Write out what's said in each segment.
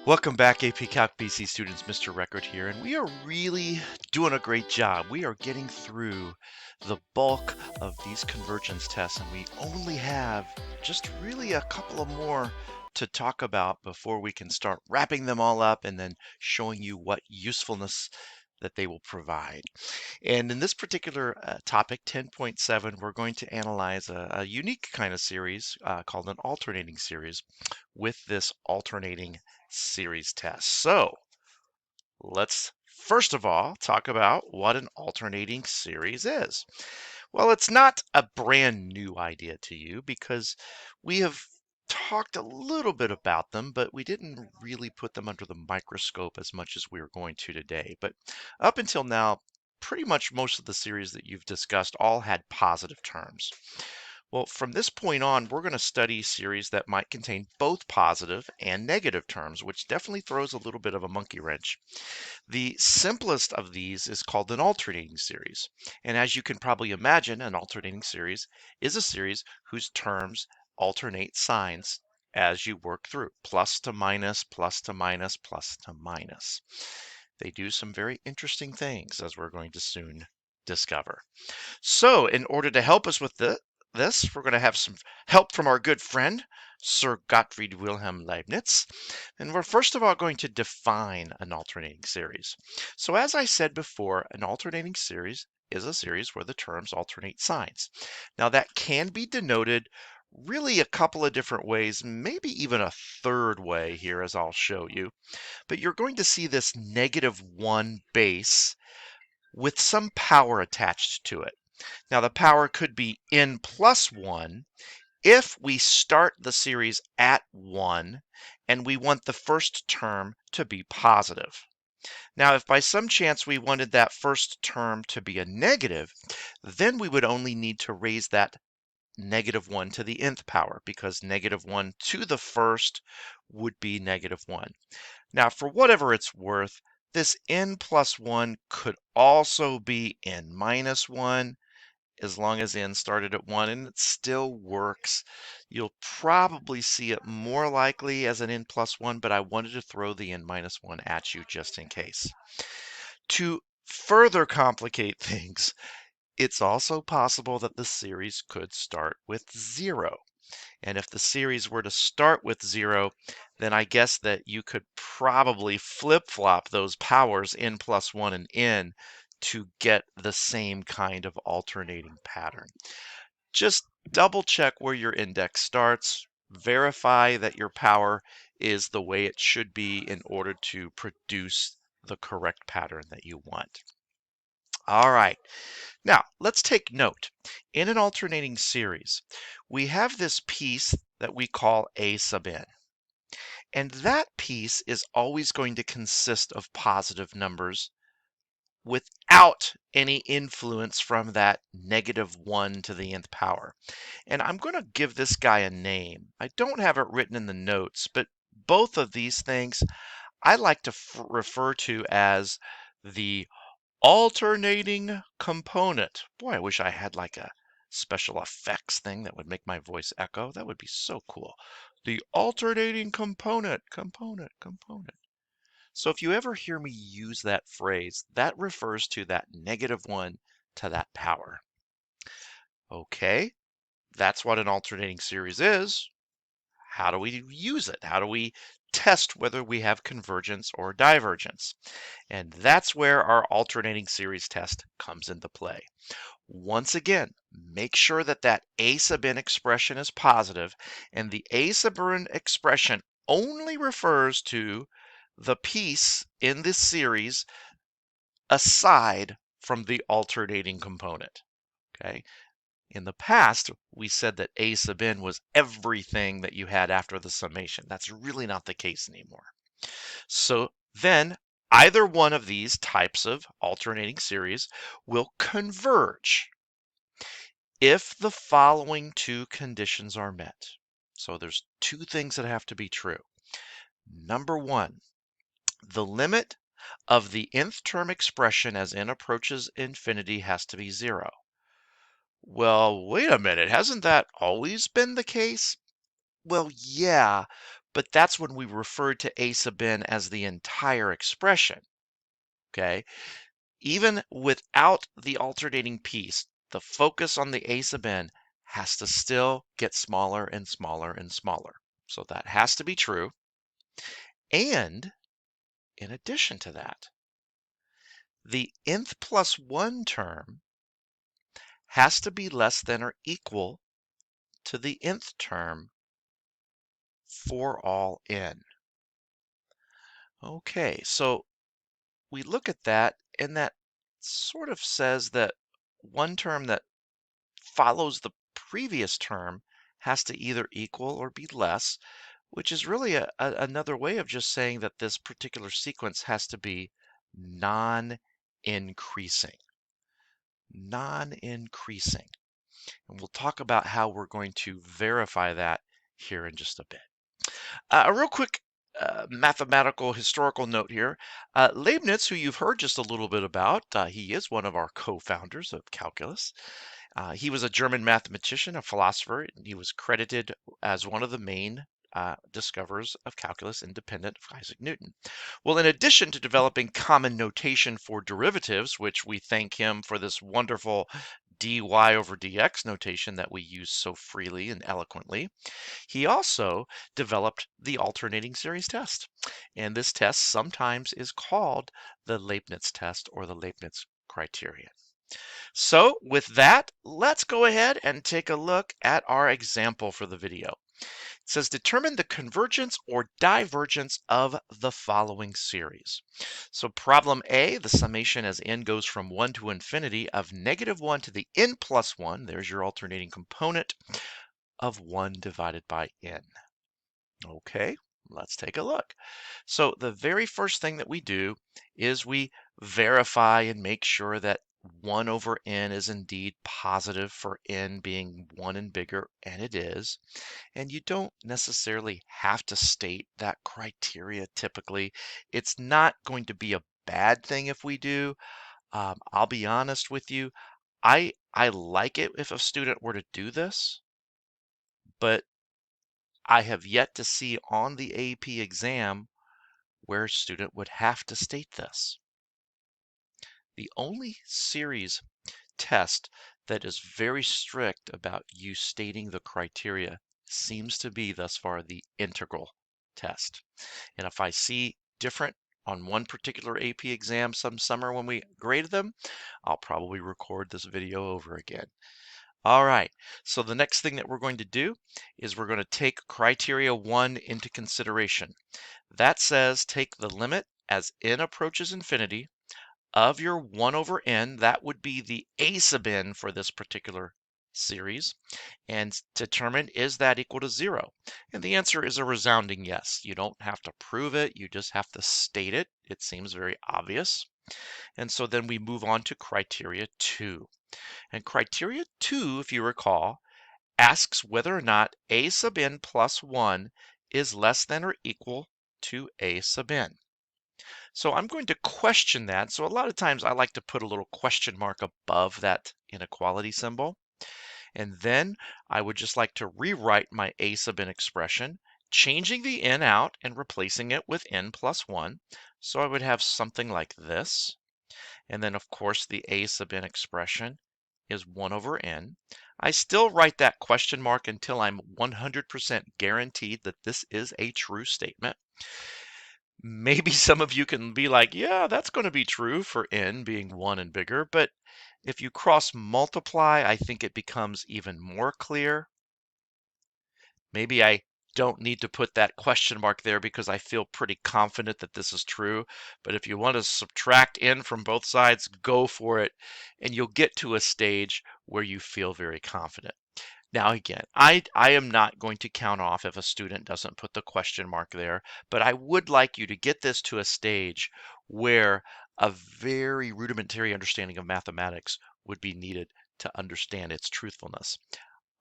Welcome back, AP Calc BC students. Mr. Record here, and we are really doing a great job. We are getting through the bulk of these convergence tests, and we only have just really a couple of more to talk about before we can start wrapping them all up and then showing you what usefulness that they will provide. And in this particular topic, 10.7, we're going to analyze a unique kind of series called an alternating series with this alternating series test. So let's first of all talk about what an alternating series is. Well, it's not a brand new idea to you because we have talked a little bit about them, but we didn't really put them under the microscope as much as we are going to today. But up until now, pretty much most of the series that you've discussed all had positive terms. Well, from this point on, we're going to study series that might contain both positive and negative terms, which definitely throws a little bit of a monkey wrench. The simplest of these is called an alternating series. And as you can probably imagine, an alternating series is a series whose terms alternate signs as you work through, plus to minus, plus to minus, plus to minus. They do some very interesting things, as we're going to soon discover. So in order to help us with this, we're going to have some help from our good friend, Sir Gottfried Wilhelm Leibniz. And we're first of all going to define an alternating series. So as I said before, an alternating series is a series where the terms alternate signs. Now that can be denoted really a couple of different ways, maybe even a third way here as I'll show you. But you're going to see this -1 base with some power attached to it. Now the power could be n plus 1 if we start the series at 1 and we want the first term to be positive. Now if by some chance we wanted that first term to be a negative, then we would only need to raise that -1 to the nth power, because -1 to the first would be -1. Now for whatever it's worth, this n plus 1 could also be n minus 1, as long as n started at 1, and it still works. You'll probably see it more likely as an n plus 1, but I wanted to throw the n minus 1 at you just in case. To further complicate things, it's also possible that the series could start with 0. And if the series were to start with 0, then I guess that you could probably flip-flop those powers, n plus 1 and n, to get the same kind of alternating pattern. Just double check where your index starts, verify that your power is the way it should be in order to produce the correct pattern that you want. All right, now let's take note. In an alternating series, we have this piece that we call a sub n. And that piece is always going to consist of positive numbers without any influence from that -1 to the nth power. And I'm going to give this guy a name. I don't have it written in the notes, but both of these things I like to refer to as the alternating component. Boy, I wish I had like a special effects thing that would make my voice echo. That would be so cool. The alternating component. So if you ever hear me use that phrase, that refers to that -1 to that power. Okay, that's what an alternating series is. How do we use it? How do we test whether we have convergence or divergence? And that's where our alternating series test comes into play. Once again, make sure that that a sub n expression is positive, and the a sub n expression only refers to the piece in this series aside from the alternating component. Okay. In the past, we said that a sub n was everything that you had after the summation. That's really not the case anymore. So then either one of these types of alternating series will converge if the following two conditions are met. So there's two things that have to be true. Number one, the limit of the nth term expression as n approaches infinity has to be 0. Well, wait a minute, hasn't that always been the case? Well, yeah, but that's when we referred to a sub n as the entire expression, okay? Even without the alternating piece, the focus on the a sub n has to still get smaller and smaller and smaller. So that has to be true. And in addition to that, the nth plus 1 term has to be less than or equal to the nth term for all n. Okay, so we look at that, and that sort of says that one term that follows the previous term has to either equal or be less, which is really another way of just saying that this particular sequence has to be non-increasing. Non-increasing. And we'll talk about how we're going to verify that here in just a bit. A real quick mathematical historical note here. Leibniz, who you've heard just a little bit about, he is one of our co-founders of calculus. He was a German mathematician, a philosopher, and he was credited as one of the main discoverers of calculus independent of Isaac Newton. Well, in addition to developing common notation for derivatives, which we thank him for this wonderful dy over dx notation that we use so freely and eloquently, he also developed the alternating series test. And this test sometimes is called the Leibniz test or the Leibniz criterion. So with that, let's go ahead and take a look at our example for the video. It says determine the convergence or divergence of the following series. So problem A, the summation as n goes from 1 to infinity of -1 to the n plus 1, there's your alternating component, of 1 divided by n. Okay, let's take a look. So the very first thing that we do is we verify and make sure that 1 over n is indeed positive for n being 1 and bigger, and it is. And you don't necessarily have to state that criteria typically. It's not going to be a bad thing if we do. I'll be honest with you. I like it if a student were to do this, but I have yet to see on the AP exam where a student would have to state this. The only series test that is very strict about you stating the criteria seems to be thus far the integral test. And if I see different on one particular AP exam some summer when we graded them, I'll probably record this video over again. All right, so the next thing that we're going to do is we're going to take criteria 1 into consideration. That says take the limit as n approaches infinity of your 1 over n, that would be the a sub n for this particular series, and determine is that equal to 0? And the answer is a resounding yes. You don't have to prove it, you just have to state it. It seems very obvious. And so then we move on to criteria 2. And criteria 2, if you recall, asks whether or not a sub n plus 1 is less than or equal to a sub n. So I'm going to question that. So a lot of times I like to put a little question mark above that inequality symbol. And then I would just like to rewrite my a sub n expression, changing the n out and replacing it with n plus 1. So I would have something like this. And then, of course, the a sub n expression is 1 over n. I still write that question mark until I'm 100% guaranteed that this is a true statement. Maybe some of you can be like, yeah, that's going to be true for n being 1 and bigger, but if you cross multiply, I think it becomes even more clear. Maybe I don't need to put that question mark there because I feel pretty confident that this is true. But if you want to subtract n from both sides, go for it, and you'll get to a stage where you feel very confident. Now again, I am not going to count off if a student doesn't put the question mark there, but I would like you to get this to a stage where a very rudimentary understanding of mathematics would be needed to understand its truthfulness.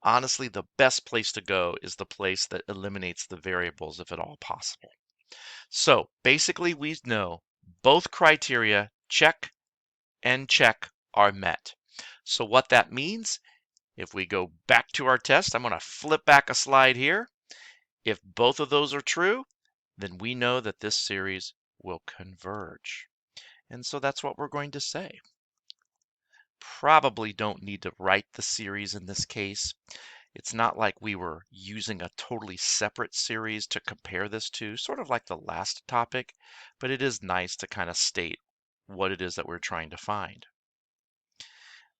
Honestly, the best place to go is the place that eliminates the variables if at all possible. So basically we know both criteria, check and check, are met. So what that means, if we go back to our test, I'm going to flip back a slide here. If both of those are true, then we know that this series will converge. And so that's what we're going to say. Probably don't need to write the series in this case. It's not like we were using a totally separate series to compare this to, sort of like the last topic, but it is nice to kind of state what it is that we're trying to find.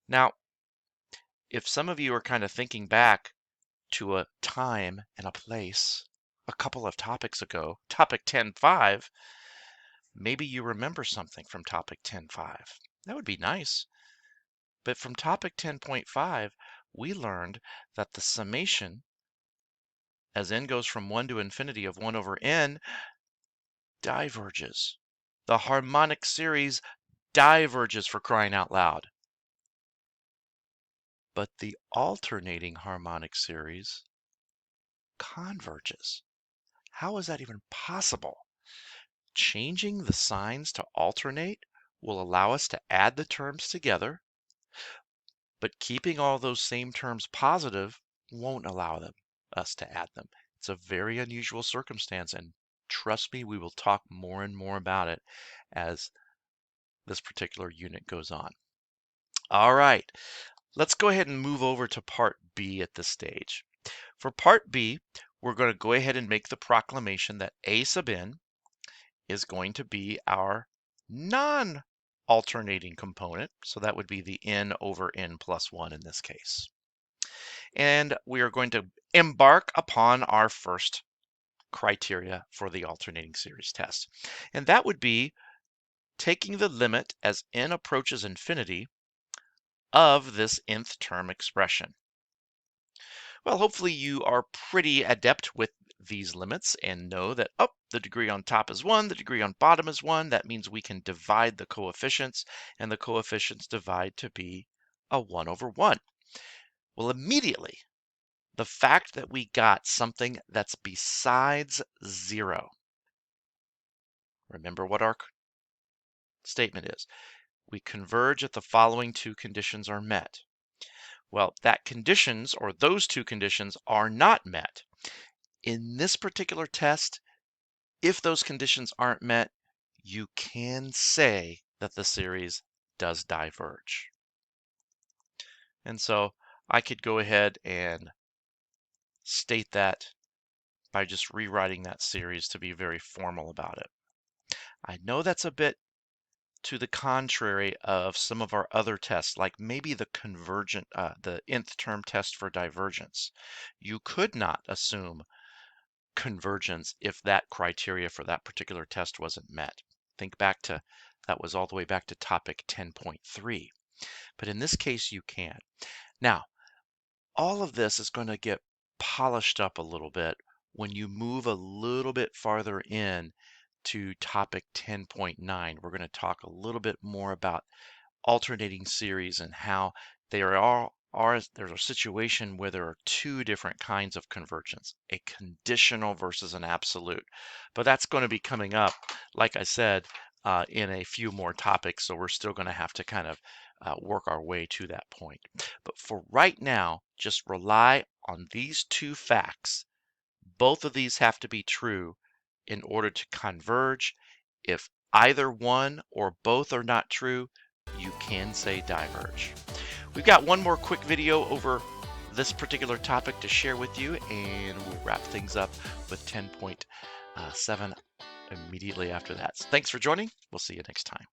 Now, if some of you are kind of thinking back to a time and a place a couple of topics ago, topic 10.5, maybe you remember something from topic 10.5. That would be nice. But from topic 10.5, we learned that the summation, as n goes from 1 to infinity of 1 over n, diverges. The harmonic series diverges, for crying out loud. But the alternating harmonic series converges. How is that even possible? Changing the signs to alternate will allow us to add the terms together, but keeping all those same terms positive won't allow us to add them. It's a very unusual circumstance, and trust me, we will talk more and more about it as this particular unit goes on. All right, let's go ahead and move over to part B at this stage. For part B, we're going to go ahead and make the proclamation that A sub n is going to be our non-alternating component. So that would be the n over n plus 1 in this case. And we are going to embark upon our first criteria for the alternating series test. And that would be taking the limit as n approaches infinity of this nth term expression. Well, hopefully you are pretty adept with these limits and know that, the degree on top is 1, the degree on bottom is 1. That means we can divide the coefficients, and the coefficients divide to be a 1 over 1. Well, immediately, the fact that we got something that's besides 0. Remember what our statement is. We converge if the following two conditions are met. Well, those two conditions are not met. In this particular test, if those conditions aren't met, you can say that the series does diverge. And so I could go ahead and state that by just rewriting that series to be very formal about it. I know that's a bit to the contrary of some of our other tests, like maybe the nth term test for divergence. You could not assume convergence if that criteria for that particular test wasn't met. Think back to, that was all the way back to topic 10.3. But in this case, you can. Now, all of this is going to get polished up a little bit when you move a little bit farther in to topic 10.9. We're going to talk a little bit more about alternating series and how there's a situation where there are two different kinds of convergence, a conditional versus an absolute. But that's going to be coming up, like I said, in a few more topics, so we're still going to have to kind of work our way to that point. But for right now, just rely on these two facts. Both of these have to be true in order to converge. If either one or both are not true, you can say diverge. We've got one more quick video over this particular topic to share with you, and we'll wrap things up with 10.7 immediately after that. So thanks for joining. We'll see you next time.